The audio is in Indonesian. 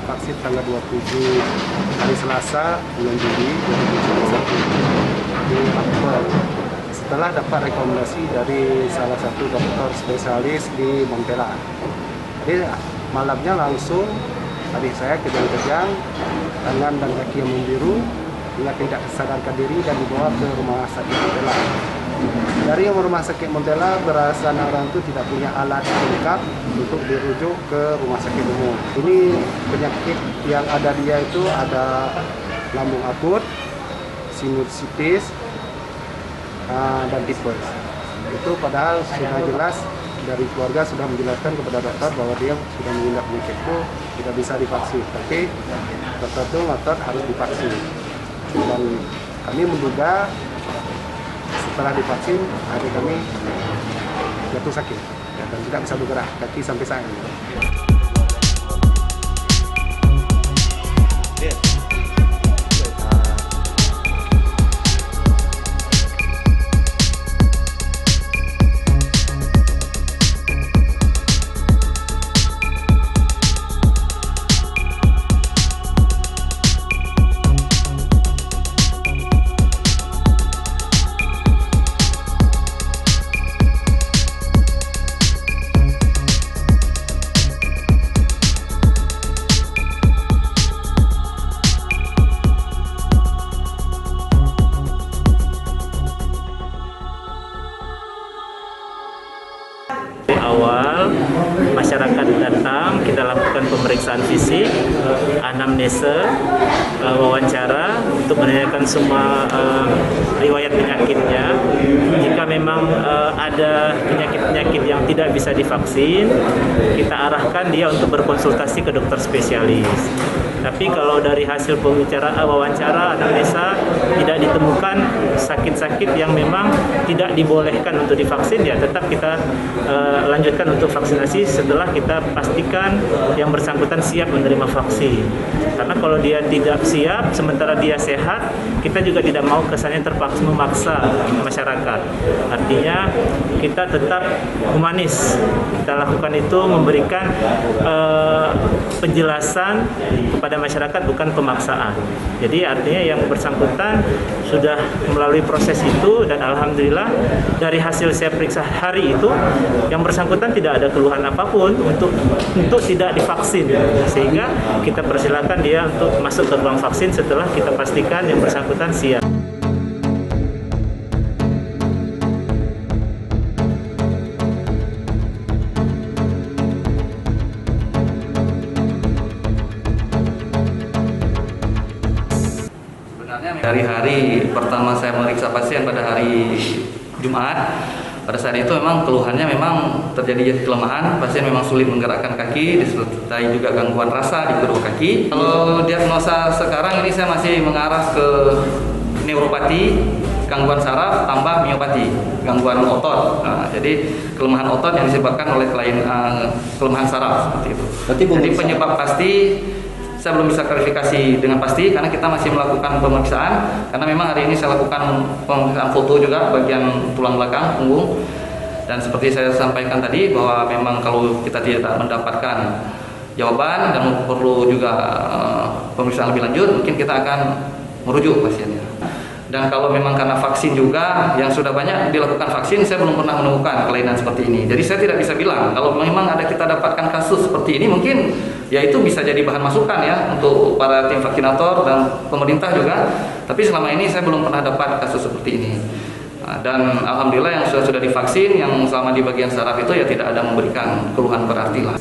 divaksin tanggal 27 hari Selasa bulan Juli 2021 di Akbar. Setelah dapat rekomendasi dari salah satu dokter spesialis di Montella. Jadi malamnya langsung adik saya kejang-kejang, tangan dan kaki yang membiru, hingga tidak sadarkan diri dan dibawa ke rumah sakit Montella. Dari rumah sakit Montella berasa orang itu tidak punya alat lengkap untuk dirujuk ke rumah sakit umum. Ini penyakit yang ada dia itu ada lambung akut, sinusitis, dan tipes. Itu padahal sudah jelas dari keluarga sudah menjelaskan kepada dokter bahwa dia sudah mengidap penyakit itu tidak bisa divaksin. Tapi dokter itu ngotot harus divaksin. Dan kami menduga setelah divaksin adik kami jatuh sakit dan tidak bisa bergerak kaki sampai saat ini. Awal masyarakat datang, kita lakukan pemeriksaan fisik, anamnese, wawancara untuk menanyakan semua riwayat penyakitnya. Jika memang ada penyakit-penyakit yang tidak bisa divaksin, kita arahkan dia untuk berkonsultasi ke dokter spesialis. Tapi kalau dari hasil wawancara, anamnesa tidak ditemukan sakit-sakit yang memang tidak dibolehkan untuk divaksin, ya tetap kita lanjutkan untuk vaksinasi setelah kita pastikan yang bersangkutan siap menerima vaksin. Karena kalau dia tidak siap, sementara dia sehat, kita juga tidak mau kesannya terpaksa memaksa masyarakat. Artinya kita tetap humanis. Kita lakukan itu memberikan penjelasan kepada masyarakat, bukan pemaksaan. Jadi artinya yang bersangkutan sudah melalui proses itu, dan alhamdulillah dari hasil saya periksa hari itu yang bersangkutan tidak ada keluhan apapun untuk tidak divaksin, sehingga kita persilakan dia untuk masuk ke ruang vaksin setelah kita pastikan yang bersangkutan siap. Dari hari pertama saya memeriksa pasien pada hari Jumat, pada saat itu memang keluhannya memang terjadi kelemahan, pasien memang sulit menggerakkan kaki, disertai juga gangguan rasa di kedua kaki. Kalau diagnosa sekarang ini saya masih mengarah ke neuropati, gangguan saraf tambah miopati, gangguan otot. Jadi kelemahan otot yang disebabkan oleh kelemahan saraf seperti itu. Jadi penyebab pasti saya belum bisa klarifikasi dengan pasti karena kita masih melakukan pemeriksaan, karena memang hari ini saya lakukan pemeriksaan foto juga bagian tulang belakang punggung, dan seperti saya sampaikan tadi bahwa memang kalau kita tidak mendapatkan jawaban dan perlu juga pemeriksaan lebih lanjut, mungkin kita akan merujuk pasiennya. Dan kalau memang karena vaksin juga yang sudah banyak dilakukan vaksin, saya belum pernah menemukan kelainan seperti ini. Jadi saya tidak bisa bilang kalau memang ada kita dapatkan kasus seperti ini, mungkin ya itu bisa jadi bahan masukan ya untuk para tim vaksinator dan pemerintah juga. Tapi selama ini saya belum pernah dapat kasus seperti ini. Dan alhamdulillah yang sudah divaksin, yang selama di bagian saraf itu ya tidak ada memberikan keluhan berarti lah.